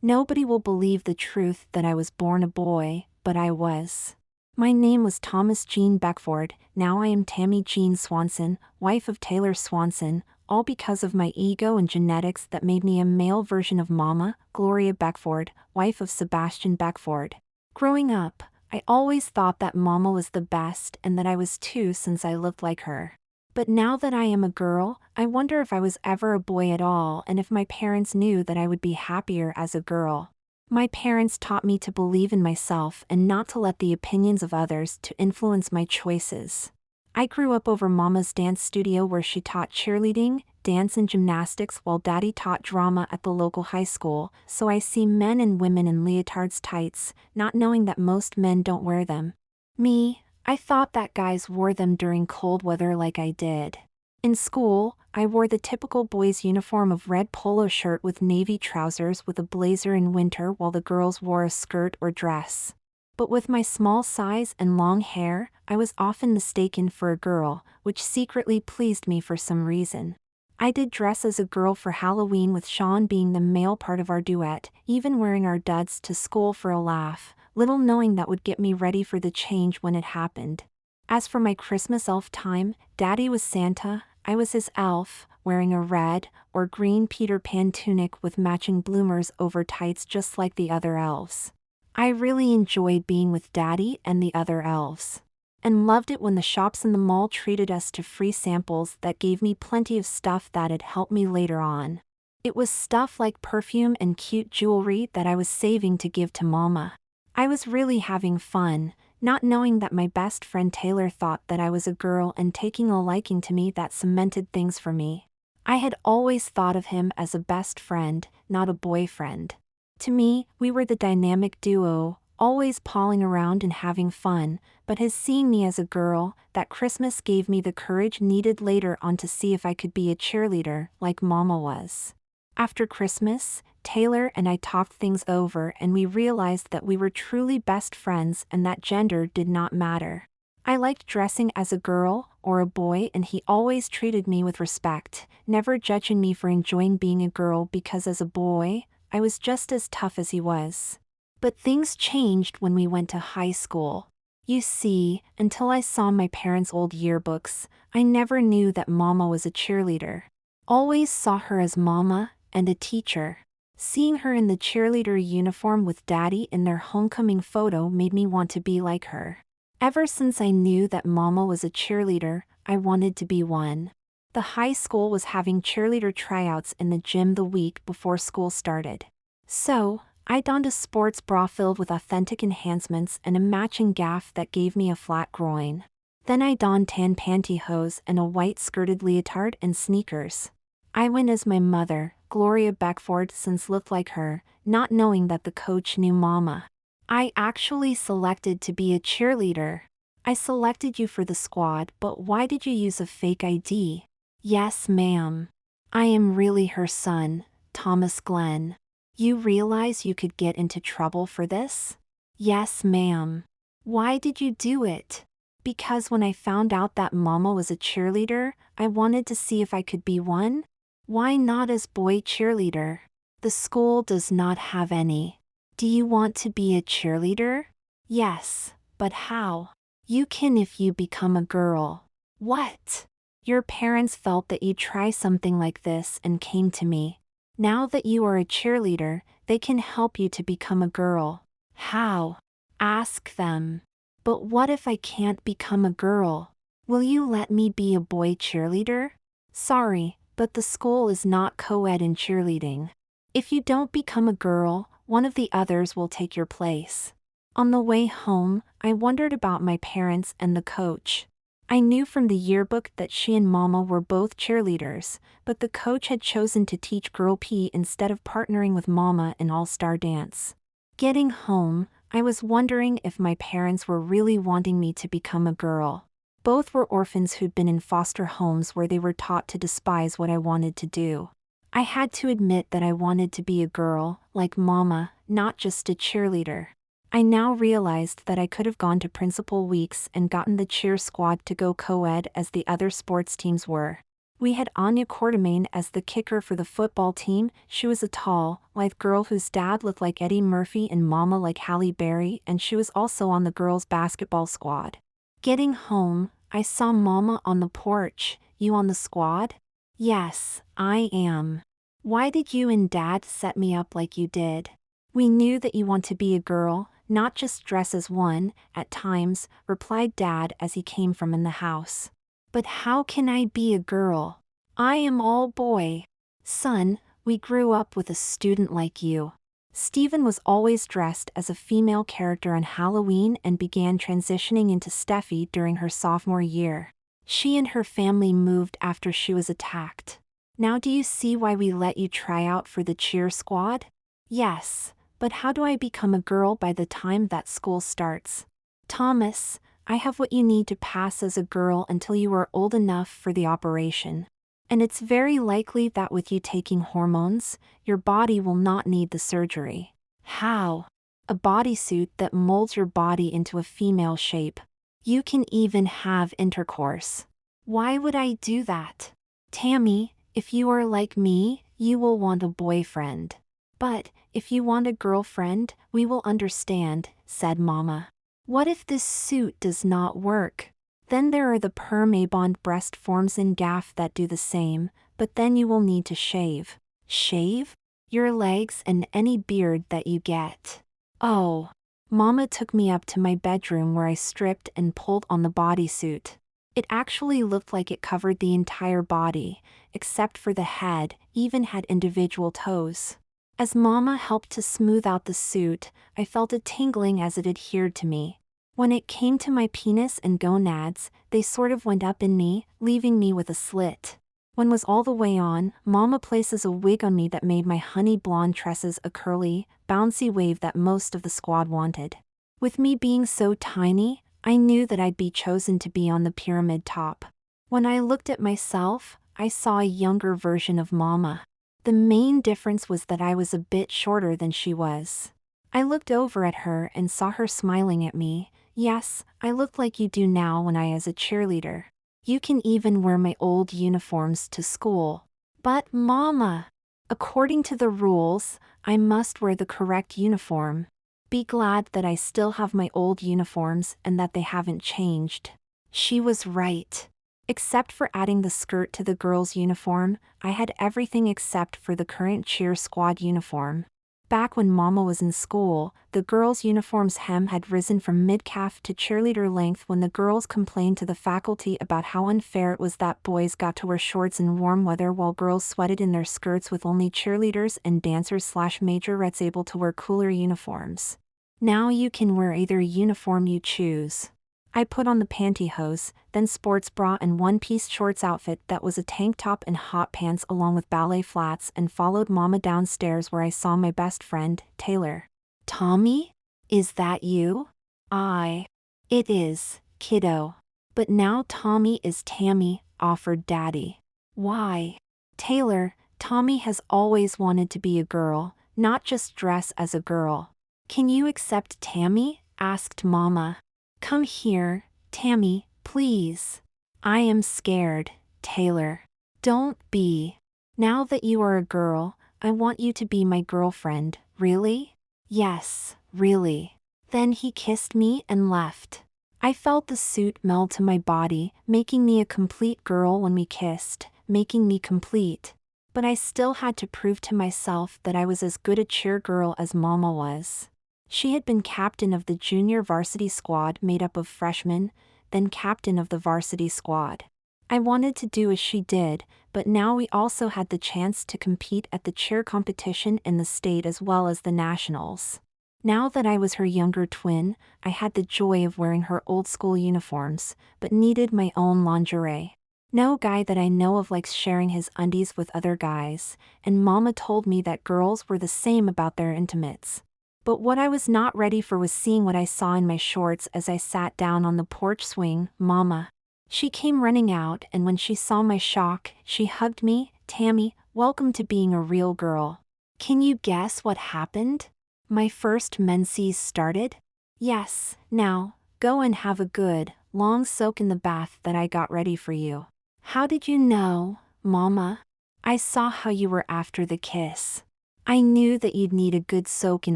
Nobody will believe the truth that I was born a boy, but I was. My name was Thomas Jean Beckford, now I am Tammy Jean Swanson, wife of Taylor Swanson, all because of my ego and genetics that made me a male version of Mama, Gloria Beckford, wife of Sebastian Beckford. Growing up, I always thought that Mama was the best and that I was too since I looked like her. But now that I am a girl, I wonder if I was ever a boy at all and if my parents knew that I would be happier as a girl. My parents taught me to believe in myself and not to let the opinions of others to influence my choices. I grew up over Mama's dance studio where she taught cheerleading, dance and gymnastics while Daddy taught drama at the local high school, so I see men and women in leotards tights, not knowing that most men don't wear them. Me, I thought that guys wore them during cold weather like I did. In school, I wore the typical boys' uniform of red polo shirt with navy trousers with a blazer in winter while the girls wore a skirt or dress. But with my small size and long hair, I was often mistaken for a girl, which secretly pleased me for some reason. I did dress as a girl for Halloween with Sean being the male part of our duet, even wearing our duds to school for a laugh, little knowing that would get me ready for the change when it happened. As for my Christmas elf time, Daddy was Santa, I was his elf, wearing a red or green Peter Pan tunic with matching bloomers over tights just like the other elves. I really enjoyed being with Daddy and the other elves. And loved it when the shops in the mall treated us to free samples that gave me plenty of stuff that'd help me later on. It was stuff like perfume and cute jewelry that I was saving to give to Mama. I was really having fun, not knowing that my best friend Taylor thought that I was a girl and taking a liking to me that cemented things for me. I had always thought of him as a best friend, not a boyfriend. To me, we were the dynamic duo, always palling around and having fun, but his seeing me as a girl, that Christmas gave me the courage needed later on to see if I could be a cheerleader, like Mama was. After Christmas, Taylor and I talked things over and we realized that we were truly best friends and that gender did not matter. I liked dressing as a girl or a boy and he always treated me with respect, never judging me for enjoying being a girl because as a boy, I was just as tough as he was. But things changed when we went to high school. You see, until I saw my parents' old yearbooks, I never knew that Mama was a cheerleader. Always saw her as Mama and a teacher. Seeing her in the cheerleader uniform with Daddy in their homecoming photo made me want to be like her. Ever since I knew that Mama was a cheerleader, I wanted to be one. The high school was having cheerleader tryouts in the gym the week before school started. So, I donned a sports bra filled with authentic enhancements and a matching gaff that gave me a flat groin. Then I donned tan pantyhose and a white skirted leotard and sneakers. I went as my mother, Gloria Beckford, since looked like her, not knowing that the coach knew Mama. I actually selected to be a cheerleader. I selected you for the squad, but why did you use a fake ID? Yes, ma'am. I am really her son, Thomas Glenn. You realize you could get into trouble for this? Yes, ma'am. Why did you do it? Because when I found out that Mama was a cheerleader, I wanted to see if I could be one. Why not as boy cheerleader? The school does not have any. Do you want to be a cheerleader? Yes, but how? You can if you become a girl. What? Your parents felt that you'd try something like this and came to me. Now that you are a cheerleader, they can help you to become a girl. How? Ask them. But what if I can't become a girl? Will you let me be a boy cheerleader? Sorry, but the school is not co-ed in cheerleading. If you don't become a girl, one of the others will take your place. On the way home, I wondered about my parents and the coach. I knew from the yearbook that she and Mama were both cheerleaders, but the coach had chosen to teach Girl P instead of partnering with Mama in All-Star Dance. Getting home, I was wondering if my parents were really wanting me to become a girl. Both were orphans who'd been in foster homes where they were taught to despise what I wanted to do. I had to admit that I wanted to be a girl, like Mama, not just a cheerleader. I now realized that I could have gone to principal weeks and gotten the cheer squad to go co-ed as the other sports teams were. We had Anya Quartermain as the kicker for the football team. She was a tall, lithe girl whose dad looked like Eddie Murphy and mama like Halle Berry, and she was also on the girls' basketball squad. Getting home, I saw Mama on the porch. You on the squad? Yes, I am. Why did you and Dad set me up like you did? We knew that you want to be a girl, not just dress as one, at times, replied Dad as he came from in the house. But how can I be a girl? I am all boy. Son, we grew up with a student like you. Stephen was always dressed as a female character on Halloween and began transitioning into Steffi during her sophomore year. She and her family moved after she was attacked. Now do you see why we let you try out for the cheer squad? Yes, but how do I become a girl by the time that school starts? Thomas, I have what you need to pass as a girl until you are old enough for the operation. And it's very likely that with you taking hormones, your body will not need the surgery. How? A bodysuit that molds your body into a female shape. You can even have intercourse. Why would I do that? Tammy, if you are like me, you will want a boyfriend. But, if you want a girlfriend, we will understand, said Mama. What if this suit does not work? Then there are the permabond breast forms in gaff that do the same, but then you will need to shave. Shave? Your legs and any beard that you get. Oh. Mama took me up to my bedroom where I stripped and pulled on the bodysuit. It actually looked like it covered the entire body, except for the head, even had individual toes. As Mama helped to smooth out the suit, I felt a tingling as it adhered to me. When it came to my penis and gonads, they sort of went up in me, leaving me with a slit. When was all the way on, Mama places a wig on me that made my honey blonde tresses a curly, bouncy wave that most of the squad wanted. With me being so tiny, I knew that I'd be chosen to be on the pyramid top. When I looked at myself, I saw a younger version of Mama. The main difference was that I was a bit shorter than she was. I looked over at her and saw her smiling at me. Yes, I looked like you do now when I was a cheerleader. You can even wear my old uniforms to school. But Mama, according to the rules, I must wear the correct uniform. Be glad that I still have my old uniforms and that they haven't changed. She was right. Except for adding the skirt to the girls' uniform, I had everything except for the current cheer squad uniform. Back when Mama was in school, the girls' uniform's hem had risen from mid-calf to cheerleader length when the girls complained to the faculty about how unfair it was that boys got to wear shorts in warm weather while girls sweated in their skirts with only cheerleaders and dancers/majorettes able to wear cooler uniforms. Now you can wear either uniform you choose. I put on the pantyhose, then sports bra and one-piece shorts outfit that was a tank top and hot pants along with ballet flats and followed Mama downstairs where I saw my best friend, Taylor. Tommy? Is that you? It is, kiddo. But now Tommy is Tammy, offered Daddy. Why? Taylor, Tommy has always wanted to be a girl, not just dress as a girl. Can you accept Tammy? Asked Mama. Come here, Tammy, please. I am scared, Taylor. Don't be. Now that you are a girl, I want you to be my girlfriend, really? Yes, really. Then he kissed me and left. I felt the suit meld to my body, making me a complete girl when we kissed, making me complete. But I still had to prove to myself that I was as good a cheer girl as Mama was. She had been captain of the junior varsity squad made up of freshmen, then captain of the varsity squad. I wanted to do as she did, but now we also had the chance to compete at the cheer competition in the state as well as the nationals. Now that I was her younger twin, I had the joy of wearing her old school uniforms, but needed my own lingerie. No guy that I know of likes sharing his undies with other guys, and Mama told me that girls were the same about their intimates. But what I was not ready for was seeing what I saw in my shorts as I sat down on the porch swing. Mama. She came running out, and when she saw my shock, she hugged me. Tammy, welcome to being a real girl. Can you guess what happened? My first menses started? Yes, now, go and have a good, long soak in the bath that I got ready for you. How did you know? Mama. I saw how you were after the kiss. I knew that you'd need a good soak in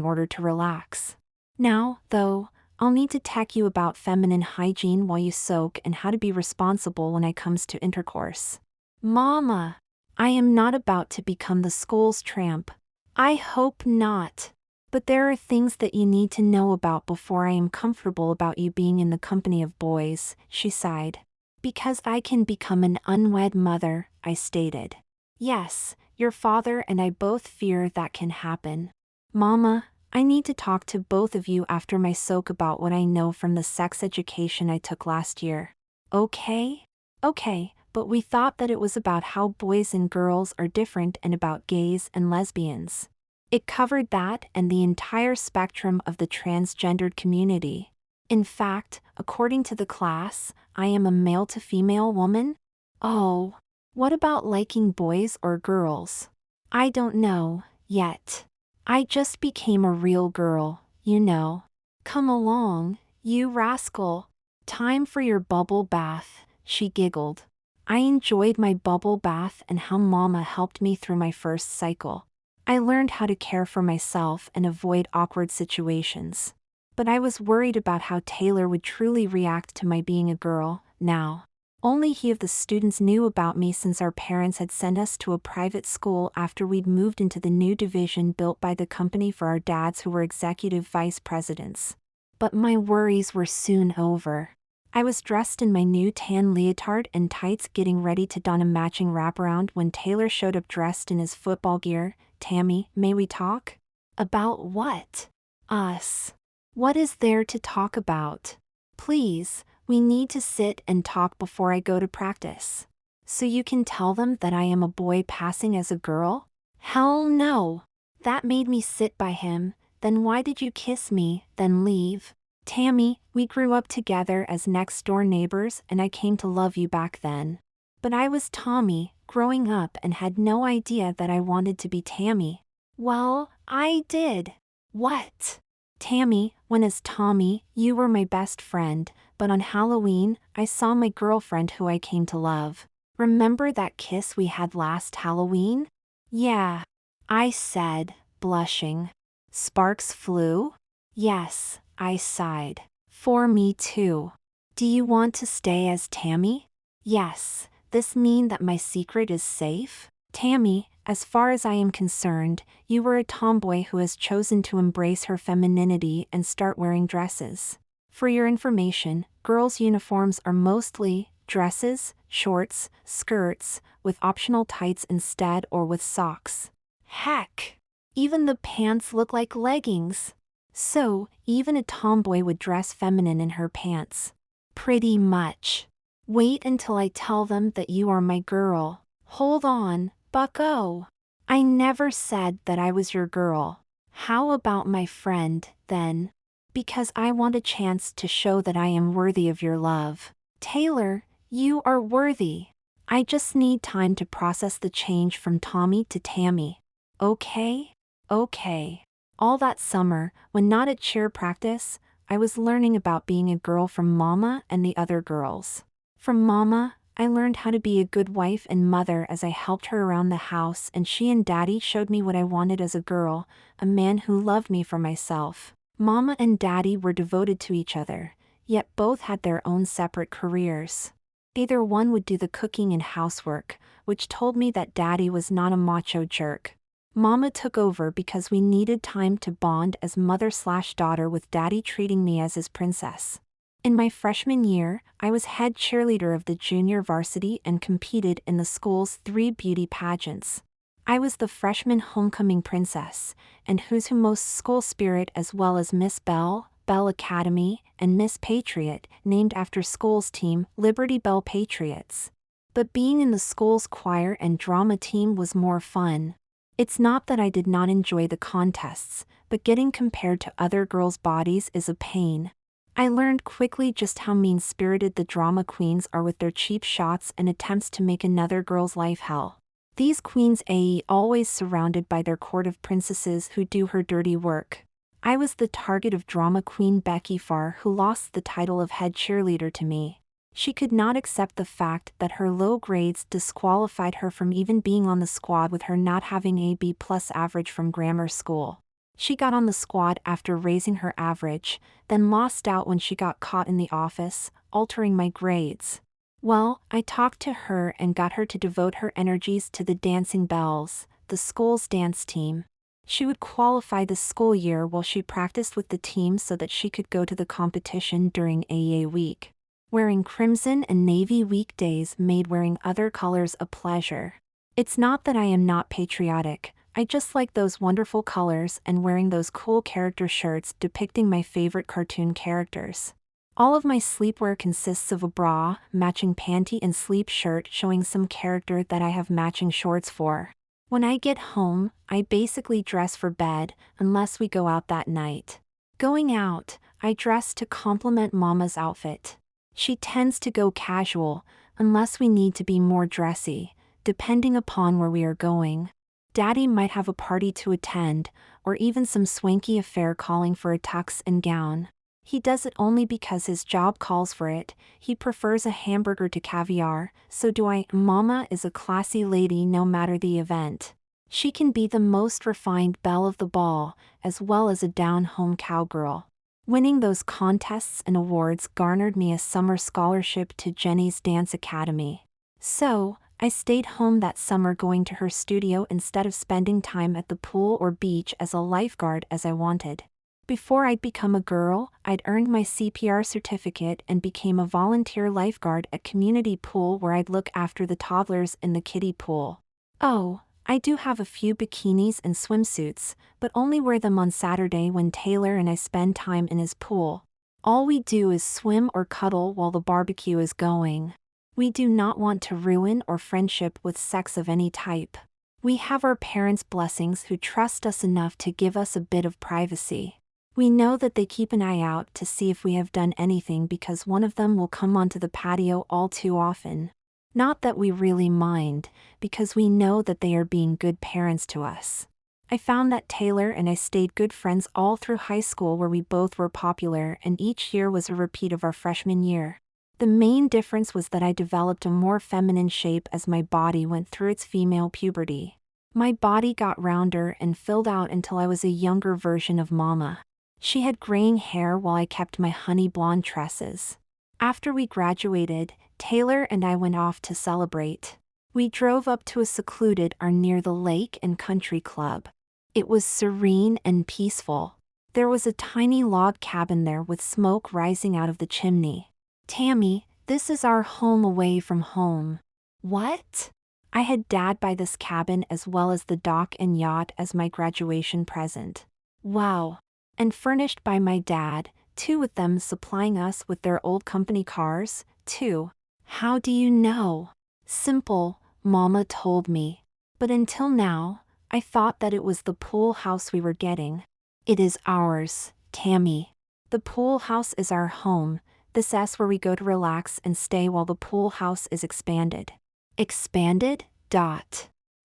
order to relax. Now, though, I'll need to tech you about feminine hygiene while you soak and how to be responsible when it comes to intercourse. Mama. I am not about to become the school's tramp. I hope not. But there are things that you need to know about before I am comfortable about you being in the company of boys, she sighed. Because I can become an unwed mother, I stated. Yes, your father and I both fear that can happen. Mama, I need to talk to both of you after my soak about what I know from the sex education I took last year. Okay? Okay, but we thought that it was about how boys and girls are different and about gays and lesbians. It covered that and the entire spectrum of the transgendered community. In fact, according to the class, I am a male-to-female woman? Oh, what about liking boys or girls? I don't know, yet. I just became a real girl, you know. Come along, you rascal. Time for your bubble bath, she giggled. I enjoyed my bubble bath and how Mama helped me through my first cycle. I learned how to care for myself and avoid awkward situations. But I was worried about how Taylor would truly react to my being a girl, now. Only he of the students knew about me since our parents had sent us to a private school after we'd moved into the new division built by the company for our dads who were executive vice presidents. But my worries were soon over. I was dressed in my new tan leotard and tights getting ready to don a matching wraparound when Taylor showed up dressed in his football gear. Tammy, may we talk? About what? Us. What is there to talk about? Please, we need to sit and talk before I go to practice. So you can tell them that I am a boy passing as a girl? Hell no. That made me sit by him. Then why did you kiss me, then leave? Tammy, we grew up together as next-door neighbors and I came to love you back then. But I was Tommy, growing up and had no idea that I wanted to be Tammy. Well, I did. What? Tammy, when as Tommy, you were my best friend, but on Halloween, I saw my girlfriend who I came to love. Remember that kiss we had last Halloween? Yeah. I said, blushing. Sparks flew? Yes, I sighed. For me too. Do you want to stay as Tammy? Yes. This mean that my secret is safe? Tammy, as far as I am concerned, you were a tomboy who has chosen to embrace her femininity and start wearing dresses. For your information, girls' uniforms are mostly dresses, shorts, skirts, with optional tights instead or with socks. Heck! Even the pants look like leggings. So, even a tomboy would dress feminine in her pants. Pretty much. Wait until I tell them that you are my girl. Hold on, bucko. I never said that I was your girl. How about my friend, then? Because I want a chance to show that I am worthy of your love. Taylor, you are worthy. I just need time to process the change from Tommy to Tammy. Okay? Okay. All that summer, when not at cheer practice, I was learning about being a girl from Mama and the other girls. From Mama, I learned how to be a good wife and mother as I helped her around the house, and she and Daddy showed me what I wanted as a girl, a man who loved me for myself. Mama and Daddy were devoted to each other, yet both had their own separate careers. Either one would do the cooking and housework, which told me that Daddy was not a macho jerk. Mama took over because we needed time to bond as mother/daughter with Daddy treating me as his princess. In my freshman year, I was head cheerleader of the junior varsity and competed in the school's 3 beauty pageants. I was the freshman homecoming princess, and Who's Who Most School Spirit as well as Miss Bell, Bell Academy, and Miss Patriot, named after school's team, Liberty Bell Patriots. But being in the school's choir and drama team was more fun. It's not that I did not enjoy the contests, but getting compared to other girls' bodies is a pain. I learned quickly just how mean-spirited the drama queens are with their cheap shots and attempts to make another girl's life hell. These queens always surrounded by their court of princesses who do her dirty work. I was the target of drama queen Becky Farr, who lost the title of head cheerleader to me. She could not accept the fact that her low grades disqualified her from even being on the squad, with her not having a B+ average from grammar school. She got on the squad after raising her average, then lost out when she got caught in the office, altering my grades. Well, I talked to her and got her to devote her energies to the Dancing Bells, the school's dance team. She would qualify this school year while she practiced with the team so that she could go to the competition during AA week. Wearing crimson and navy weekdays made wearing other colors a pleasure. It's not that I am not patriotic, I just like those wonderful colors and wearing those cool character shirts depicting my favorite cartoon characters. All of my sleepwear consists of a bra, matching panty and sleep shirt showing some character that I have matching shorts for. When I get home, I basically dress for bed, unless we go out that night. Going out, I dress to complement Mama's outfit. She tends to go casual, unless we need to be more dressy, depending upon where we are going. Daddy might have a party to attend, or even some swanky affair calling for a tux and gown. He does it only because his job calls for it. He prefers a hamburger to caviar, so do I. Mama is a classy lady no matter the event. She can be the most refined belle of the ball, as well as a down-home cowgirl. Winning those contests and awards garnered me a summer scholarship to Jenny's Dance Academy. So, I stayed home that summer going to her studio instead of spending time at the pool or beach as a lifeguard as I wanted. Before I'd become a girl, I'd earned my CPR certificate and became a volunteer lifeguard at community pool where I'd look after the toddlers in the kiddie pool. Oh, I do have a few bikinis and swimsuits, but only wear them on Saturday when Taylor and I spend time in his pool. All we do is swim or cuddle while the barbecue is going. We do not want to ruin our friendship with sex of any type. We have our parents' blessings who trust us enough to give us a bit of privacy. We know that they keep an eye out to see if we have done anything because one of them will come onto the patio all too often. Not that we really mind, because we know that they are being good parents to us. I found that Taylor and I stayed good friends all through high school where we both were popular, and each year was a repeat of our freshman year. The main difference was that I developed a more feminine shape as my body went through its female puberty. My body got rounder and filled out until I was a younger version of Mama. She had graying hair while I kept my honey blonde tresses. After we graduated, Taylor and I went off to celebrate. We drove up to a secluded near the lake and country club. It was serene and peaceful. There was a tiny log cabin there with smoke rising out of the chimney. Tammy, this is our home away from home. What? I had Dad buy this cabin as well as the dock and yacht as my graduation present. Wow. And furnished by my dad, two of them supplying us with their old company cars, too. How do you know? Simple, Mama told me. But until now, I thought that it was the pool house we were getting. It is ours, Tammy. The pool house is our home, this is where we go to relax and stay while the pool house is expanded. Expanded?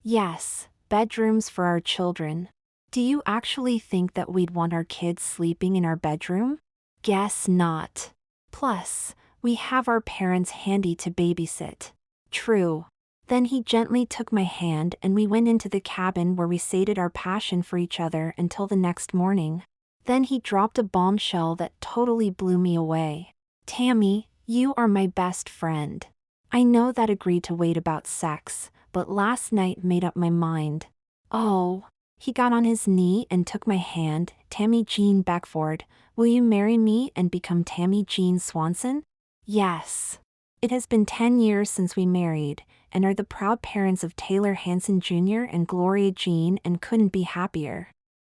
Yes, bedrooms for our children. Do you actually think that we'd want our kids sleeping in our bedroom? Guess not. Plus, we have our parents handy to babysit. True. Then he gently took my hand and we went into the cabin where we sated our passion for each other until the next morning. Then he dropped a bombshell that totally blew me away. Tammy, you are my best friend. I know that agreed to wait about sex, but last night made up my mind. Oh. He got on his knee and took my hand. Tammy Jean Beckford, will you marry me and become Tammy Jean Swanson? Yes. It has been 10 years since we married, and are the proud parents of Taylor Hanson Jr. and Gloria Jean, and couldn't be happier.